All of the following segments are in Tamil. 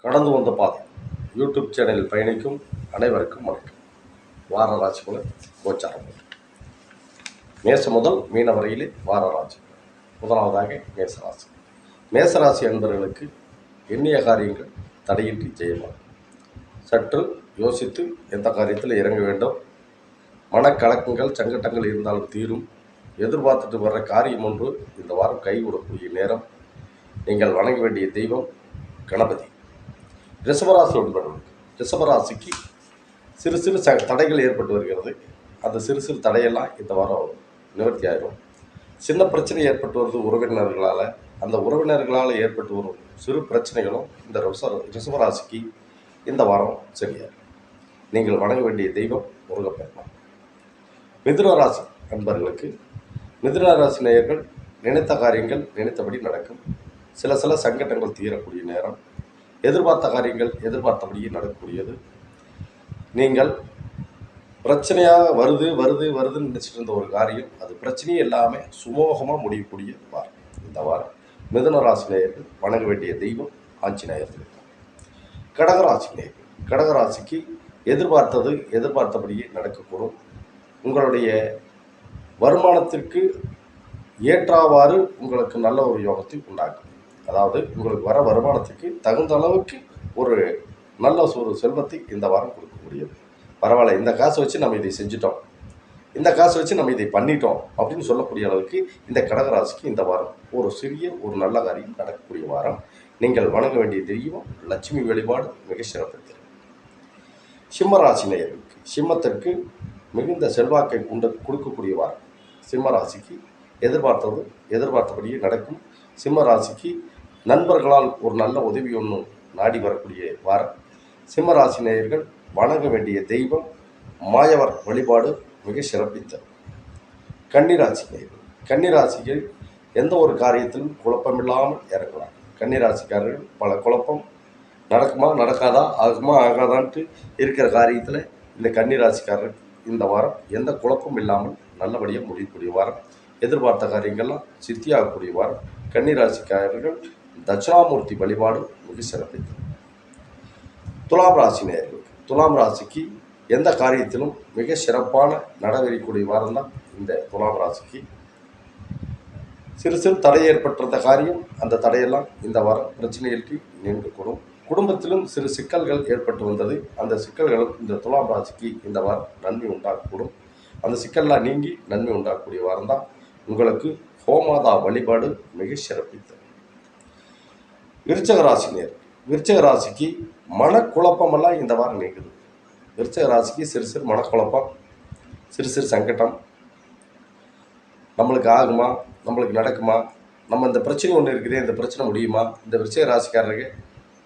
நடந்து வந்த பாதை யூடியூப் சேனலில் பயணிக்கும் அனைவருக்கும் வணக்கம். வார ராசி பலன் கோச்சாரம் மேசம் முதல் மீன வரையிலே வார ராசி. முதலாவதாக மேசராசி. மேசராசி என்பவர்களுக்கு எண்ணிய காரியங்கள் தடையின்றி ஜெயமாகும். சற்று யோசித்து எந்த காரியத்தில் இறங்க வேண்டும். மனக்கலக்கங்கள் சங்கட்டங்கள் இருந்தாலும் தீரும். எதிர்பார்த்துட்டு வர்ற காரியம் ஒன்று இந்த வாரம் கைகூடக்கூடிய நேரம். நீங்கள் வணங்க வேண்டிய தெய்வம் கணபதி. ரிஷபராசி என்பவர்களுக்கு ரிஷபராசிக்கு சிறு சிறு தடைகள் ஏற்பட்டு வருகிறது. அந்த சிறு சிறு தடையெல்லாம் இந்த வாரம் நிவர்த்தி ஆயிடும். சின்ன பிரச்சனை ஏற்பட்டு வருது உறவினர்களால். அந்த உறவினர்களால் ஏற்பட்டு வரும் சிறு பிரச்சனைகளும் இந்த ரிஷபராசிக்கு இந்த வாரம் சரியாகும். நீங்கள் வணங்க வேண்டிய தெய்வம் முருகப்பெருமான். மிதுன ராசி நண்பர்களுக்கு மிதுன ராசி நேயர்கள் நினைத்த காரியங்கள் நினைத்தபடி நடக்கும். சில சங்கடங்கள் தீரக்கூடிய நேரம். எதிர்பார்த்த காரியங்கள் எதிர்பார்த்தபடியே நடக்கக்கூடியது. நீங்கள் பிரச்சனையாக வருதுன்னு நினச்சிட்டு இருந்த ஒரு காரியம் அது பிரச்சனையே இல்லாமல் சுமூகமாக முடியக்கூடிய வாரம் இந்த வாரம். மிதுன ராசி நேயர்கள் வணங்க வேண்டிய தெய்வம் ஆஞ்சநேயர். கடகராசி நேயர்கள் கடகராசிக்கு எதிர்பார்த்தபடியே நடக்கக்கூடும். உங்களுடைய வருமானத்திற்கு ஏற்றாவாறு உங்களுக்கு நல்ல ஒரு யோகத்தை உண்டாக்கும். அதாவது உங்களுக்கு வர வருமானத்துக்கு தகுந்த அளவுக்கு ஒரு நல்ல ஒரு செல்வத்தை இந்த வாரம் கொடுக்கக்கூடியது. பரவாயில்ல, இந்த காசை வச்சு நம்ம இதை செஞ்சிட்டோம், இந்த காசை வச்சு நம்ம இதை பண்ணிட்டோம் அப்படின்னு சொல்லக்கூடிய அளவுக்கு இந்த கடகராசிக்கு இந்த வாரம் ஒரு நல்ல காரியம் நடக்கக்கூடிய வாரம். நீங்கள் வணங்க வேண்டிய தெய்வம் லட்சுமி வழிபாடு மிக சிறப்பு. சிம்மராசி நேயர்களுக்கு சிம்மத்திற்கு மிகுந்த செல்வாக்கை கொடுக்கக்கூடிய வாரம். சிம்மராசிக்கு எதிர்பார்த்தபடியே நடக்கும். சிம்மராசிக்கு நண்பர்களால் ஒரு நல்ல உதவி ஒன்று நாடி வரக்கூடிய வாரம். சிம்மராசி நேயர்கள் வணங்க வேண்டிய தெய்வம் மாயவர் வழிபாடு மிக சிறப்பித்த. கன்னிராசி நேயர்கள் கன்னிராசிகள் எந்த ஒரு காரியத்திலும் குழப்பமில்லாமல் இறங்கலாம். கன்னிராசிக்காரர்கள் பல குழப்பம் நடக்குமா நடக்காதா ஆகுமா ஆகாதான்ட்டு இருக்கிற காரியத்தில் இந்த கன்னிராசிக்காரர்கள் இந்த வாரம் எந்த குழப்பம் இல்லாமல் நல்லபடியாக முடியக்கூடிய வாரம். எதிர்பார்த்த காரியங்கள்லாம் சித்தியாகக்கூடிய வாரம். கன்னிராசிக்காரர்கள் தட்சிணாமூர்த்தி வழிபாடு மிக சிறப்பித்தது. துலாம் ராசி நேயர்களுக்கு துலாம் ராசிக்கு எந்த காரியத்திலும் மிக சிறப்பான நடவடிக்கக்கூடிய வாரம் தான் இந்த துலாம் ராசிக்கு. சிறு தடை ஏற்பட்டிருந்த காரியம் அந்த தடையெல்லாம் இந்த வாரம் பிரச்சனையின்றி நீங்கக்கூடும். குடும்பத்திலும் சிறு சிக்கல்கள் ஏற்பட்டு வந்தது. அந்த சிக்கல்களும் இந்த துலாம் ராசிக்கு இந்த வாரம் நன்மை உண்டாக்கக்கூடும். அந்த சிக்கல்லாம் நீங்கி நன்மை உண்டாக்கக்கூடிய வாரம் தான். உங்களுக்கு ஹோமாதா வழிபாடு மிக சிறப்பித்தது. விருச்சக ராசி நேர் விருச்சக ராசிக்கு மனக்குழப்பமெல்லாம் இந்த வாரம் நீங்குது. விருச்சக ராசிக்கு சிறு மனக்குழப்பம், சிறு சங்கடம், நம்மளுக்கு ஆகுமா, நம்மளுக்கு நடக்குமா, நம்ம இந்த பிரச்சனை ஒன்று இருக்குது, இந்த பிரச்சனை முடியுமா, இந்த விருச்சக ராசிக்காரருக்கு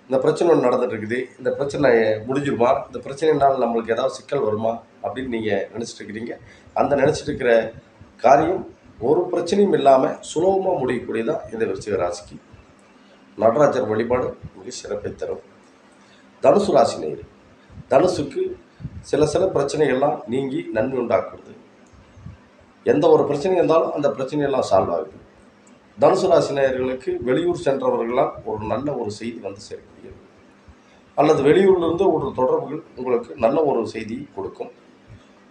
இந்த பிரச்சனை ஒன்று நடந்துட்டு இருக்குது, இந்த பிரச்சனை முடிஞ்சிருமா, இந்த பிரச்சனைனால நம்மளுக்கு ஏதாவது சிக்கல் வருமா அப்படின்னு நீங்கள் நினச்சிட்டு இருக்கிறீங்க. அந்த நினச்சிட்டு இருக்கிற காரியம் ஒரு பிரச்சனையும் இல்லாமல் சுலபமாக முடியக்கூடியதான் இந்த விருச்சிக ராசிக்கு. நடராஜர் வழிபாடு மிக சிறப்பை தரும். தனுசு ராசி நேயர் தனுசுக்கு சில பிரச்சனைகள்லாம் நீங்கி நன்மை உண்டாக்குறது. எந்த ஒரு பிரச்சனை இருந்தாலும் அந்த பிரச்சனையெல்லாம் சால்வ் ஆகுது. தனுசு ராசி நேயர்களுக்கு வெளியூர் சென்றவர்களால் ஒரு நல்ல ஒரு செய்தி வந்து சேரக்கூடியது. அல்லது வெளியூர்லேருந்து ஒரு தொடர்புகள் உங்களுக்கு நல்ல ஒரு செய்தியை கொடுக்கும்.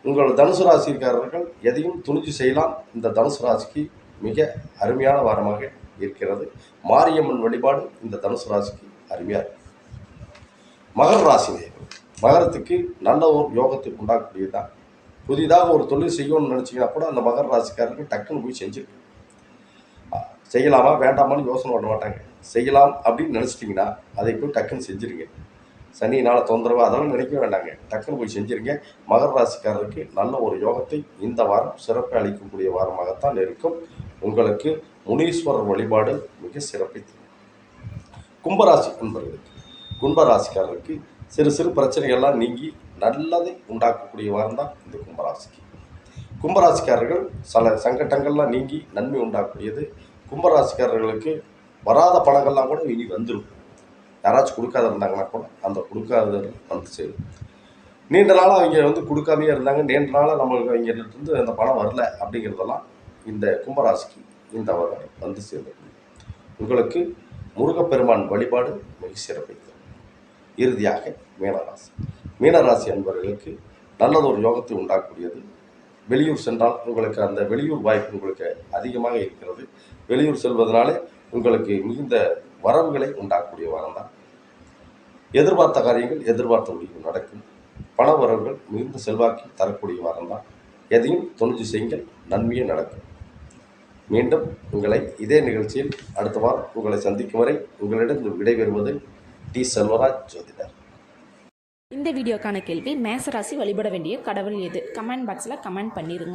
உங்கள் தனுசு ராசிக்காரர்கள் எதையும் துணிஞ்சு செய்யலாம். இந்த தனுசு ராசிக்கு மிக அருமையான வாரமாக இருக்கிறது. மாரியம்மன் வழிபாடு இந்த தனுசு ராசிக்கு அருமையாக இருக்கு. மகர ராசி மகரத்துக்கு நல்ல ஒரு யோகத்தை உண்டாக்கக்கூடியது தான். புதிதாக ஒரு தொழில் செய்யணும்னு நினச்சிங்கன்னா கூட அந்த மகர ராசிக்காரர்கள் டக்குன்னு போய் செஞ்சுருக்கு. செய்யலாமா வேண்டாமான்னு யோசனை பண்ண மாட்டாங்க. செய்யலாம் அப்படின்னு நினச்சிட்டிங்கன்னா அதை போய் டக்குன்னு செஞ்சுருங்க. சனியினால் தொந்தரவு அதெல்லாம் நினைக்க வேண்டாங்க, டக்குன்னு போய் செஞ்சுருங்க. மகர ராசிக்காரருக்கு நல்ல ஒரு யோகத்தை இந்த வாரம் சிறப்பை அளிக்கக்கூடிய வாரமாகத்தான் இருக்கும். உங்களுக்கு முனீஸ்வரர் வழிபாடு மிக சிறப்பை தரும். கும்பராசி நண்பர்களுக்கு கும்பராசிக்காரருக்கு சிறு பிரச்சனைகள்லாம் நீங்கி நல்லதை உண்டாக்கக்கூடிய வாரம் தான் இந்த கும்பராசிக்கு. கும்பராசிக்காரர்கள் சில சங்கடங்கள்லாம் நீங்கி நன்மை உண்டாக்கக்கூடியது. கும்பராசிக்காரர்களுக்கு வராத பணங்கள்லாம் கூட இனி வந்துடும். யாராச்சும் கொடுக்காத இருந்தாங்கன்னா கூட அந்த கொடுக்காத வந்து சேரும். நீண்ட நாளாக அவங்க கொடுக்காமே இருந்தாங்க, நீண்ட நாளாக நம்மளுக்கு அவங்ககிட்ட அந்த பணம் வரல அப்படிங்கிறதெல்லாம் இந்த கும்பராசிக்கு இந்த வாரம் வந்து சேர்ந்து. உங்களுக்கு முருகப்பெருமான் வழிபாடு மிக சிறப்பு. இறுதியாக மீனராசி. மீனராசி அன்பர்களுக்கு நல்லதொரு யோகத்தை உண்டாக்கக்கூடியது. வெளியூர் சென்றால் உங்களுக்கு அந்த வெளியூர் வாய்ப்பு உங்களுக்கு அதிகமாக இருக்கிறது. வெளியூர் செல்வதனாலே உங்களுக்கு மிகுந்த வரவுகளை உண்டாக்கக்கூடிய வாரம் தான். எதிர்பார்த்த காரியங்கள் எதிர்பார்த்த முடிவு நடக்கும். பண வரவுகள் மிகுந்த செல்வாக்கி தரக்கூடிய வாரம் தான். எதையும் துணிஞ்சு செய்யுங்கள், நன்மையே நடக்கும். மீண்டும் உங்களை இதே நிகழ்ச்சியில் அடுத்த வாரம் உங்களை சந்திக்கும் வரை உங்களிடம் விடைபெறுவது டி. செல்வராஜ் ஜோதிடர். இந்த வீடியோக்கான கேள்வி, மேசராசி வழிபட வேண்டிய கடவுள் எது? கமெண்ட் பாக்ஸில் கமெண்ட் பண்ணிடுங்க.